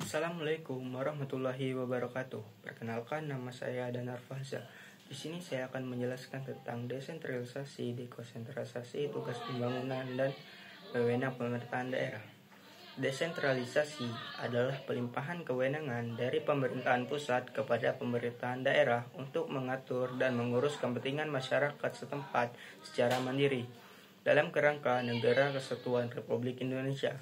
Assalamualaikum warahmatullahi wabarakatuh. Perkenalkan, nama saya Danar Fahza. Di sini saya akan menjelaskan tentang desentralisasi, dekonsentrasi, tugas pembangunan, dan wewenang pemerintahan daerah. Desentralisasi adalah pelimpahan kewenangan dari pemerintahan pusat kepada pemerintahan daerah untuk mengatur dan mengurus kepentingan masyarakat setempat secara mandiri dalam kerangka Negara Kesatuan Republik Indonesia.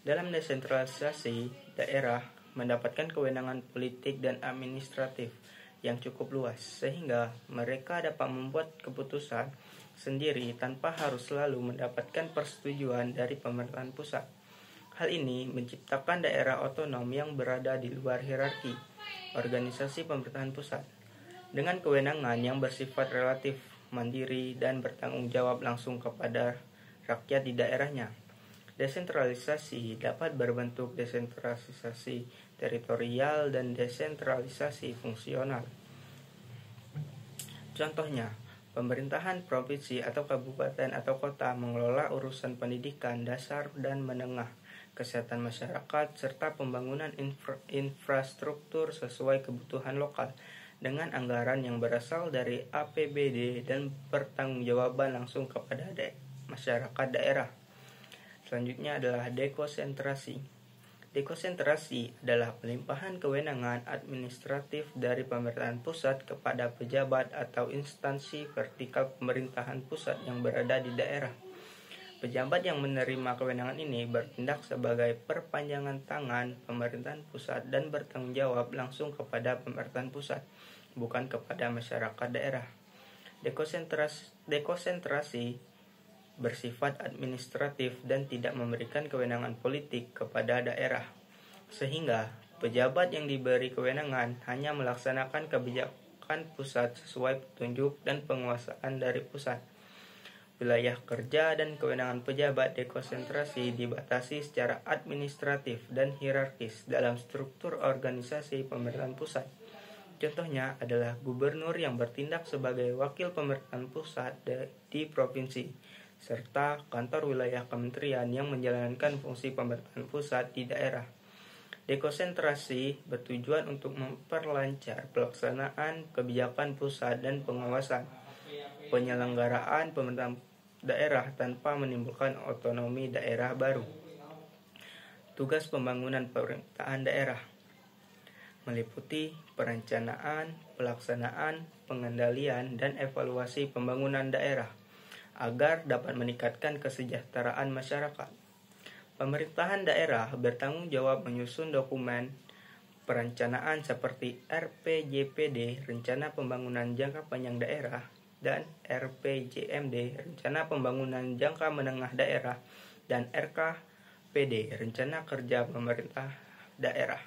Dalam desentralisasi, daerah mendapatkan kewenangan politik dan administratif yang cukup luas, sehingga mereka dapat membuat keputusan sendiri tanpa harus selalu mendapatkan persetujuan dari pemerintahan pusat. Hal ini menciptakan daerah otonom yang berada di luar hierarki organisasi pemerintahan pusat, dengan kewenangan yang bersifat relatif, mandiri, dan bertanggung jawab langsung kepada rakyat di daerahnya. Desentralisasi dapat berbentuk desentralisasi teritorial dan desentralisasi fungsional. Contohnya, pemerintahan provinsi atau kabupaten atau kota mengelola urusan pendidikan dasar dan menengah, kesehatan masyarakat, serta pembangunan infrastruktur sesuai kebutuhan lokal dengan anggaran yang berasal dari APBD dan pertanggungjawaban langsung kepada masyarakat daerah. Selanjutnya adalah dekonsentrasi. Dekonsentrasi adalah pelimpahan kewenangan administratif dari pemerintahan pusat kepada pejabat atau instansi vertikal pemerintahan pusat yang berada di daerah. Pejabat yang menerima kewenangan ini bertindak sebagai perpanjangan tangan pemerintahan pusat dan bertanggung jawab langsung kepada pemerintahan pusat, bukan kepada masyarakat daerah. Dekonsentrasi bersifat administratif dan tidak memberikan kewenangan politik kepada daerah, sehingga pejabat yang diberi kewenangan hanya melaksanakan kebijakan pusat sesuai petunjuk dan penguasaan dari pusat. Wilayah kerja dan kewenangan pejabat dekonsentrasi dibatasi secara administratif dan hierarkis dalam struktur organisasi pemerintahan pusat. Contohnya adalah gubernur yang bertindak sebagai wakil pemerintahan pusat di provinsi, serta kantor wilayah kementerian yang menjalankan fungsi pemerintahan pusat di daerah. Dekonsentrasi bertujuan untuk memperlancar pelaksanaan kebijakan pusat dan pengawasan penyelenggaraan pemerintahan daerah tanpa menimbulkan otonomi daerah baru. Tugas pembangunan pemerintahan daerah meliputi perencanaan, pelaksanaan, pengendalian, dan evaluasi pembangunan daerah agar dapat meningkatkan kesejahteraan masyarakat. Pemerintahan daerah bertanggung jawab menyusun dokumen perencanaan seperti RPJPD, Rencana Pembangunan Jangka Panjang Daerah, dan RPJMD, Rencana Pembangunan Jangka Menengah Daerah, dan RKPD, Rencana Kerja Pemerintah Daerah.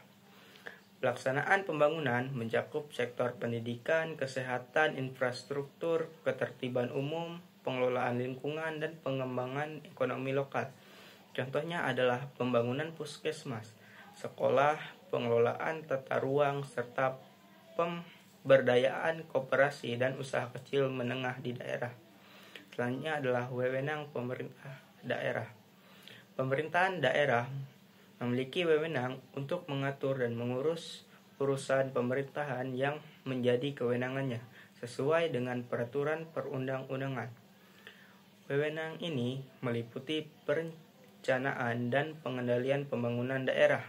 Pelaksanaan pembangunan mencakup sektor pendidikan, kesehatan, infrastruktur, ketertiban umum, pengelolaan lingkungan, dan pengembangan ekonomi lokal. Contohnya adalah pembangunan puskesmas, sekolah, pengelolaan tata ruang, serta pemberdayaan koperasi dan usaha kecil menengah di daerah. Selanjutnya adalah wewenang pemerintah daerah. Pemerintahan daerah memiliki wewenang untuk mengatur dan mengurus urusan pemerintahan yang menjadi kewenangannya sesuai dengan peraturan perundang-undangan. Wewenang ini meliputi perencanaan dan pengendalian pembangunan daerah,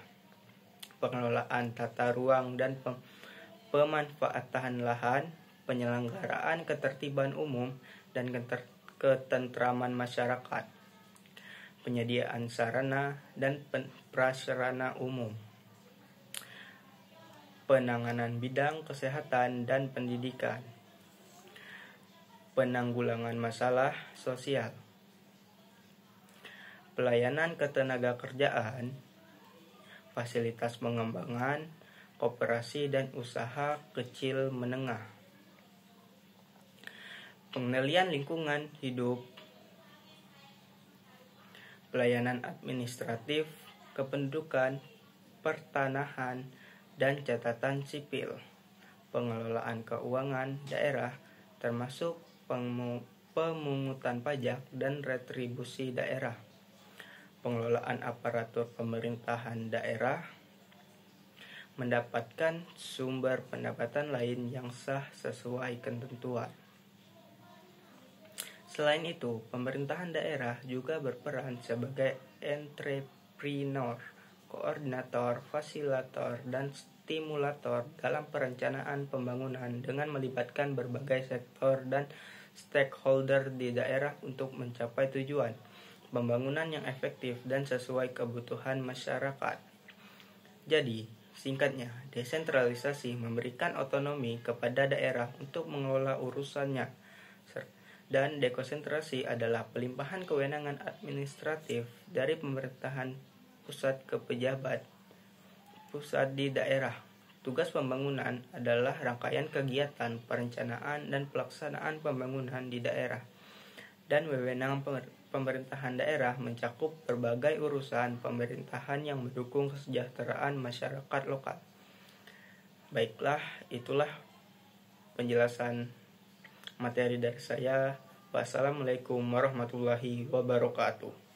pengelolaan tata ruang dan pemanfaatan lahan, penyelenggaraan ketertiban umum dan ketentraman masyarakat, penyediaan sarana dan prasarana umum, penanganan bidang kesehatan dan pendidikan, penanggulangan masalah sosial, pelayanan ketenagakerjaan, fasilitas pengembangan, koperasi dan usaha kecil menengah, pengendalian lingkungan hidup, pelayanan administratif, kependudukan, pertanahan, dan catatan sipil, pengelolaan keuangan daerah termasuk pemungutan pajak dan retribusi daerah, pengelolaan aparatur pemerintahan daerah, mendapatkan sumber pendapatan lain yang sah sesuai ketentuan. Selain itu, pemerintahan daerah juga berperan sebagai entrepreneur, koordinator, fasilitator, dan stimulator dalam perencanaan pembangunan dengan melibatkan berbagai sektor dan stakeholder di daerah untuk mencapai tujuan pembangunan yang efektif dan sesuai kebutuhan masyarakat. Jadi, singkatnya, desentralisasi memberikan otonomi kepada daerah untuk mengelola urusannya. Dan dekonsentrasi adalah pelimpahan kewenangan administratif dari pemerintahan pusat ke pejabat pusat di daerah. Tugas pembangunan adalah rangkaian kegiatan perencanaan dan pelaksanaan pembangunan di daerah. Dan wewenang pemerintahan daerah mencakup berbagai urusan pemerintahan yang mendukung kesejahteraan masyarakat lokal. Baiklah, itulah penjelasan materi dari saya. Wassalamualaikum warahmatullahi wabarakatuh.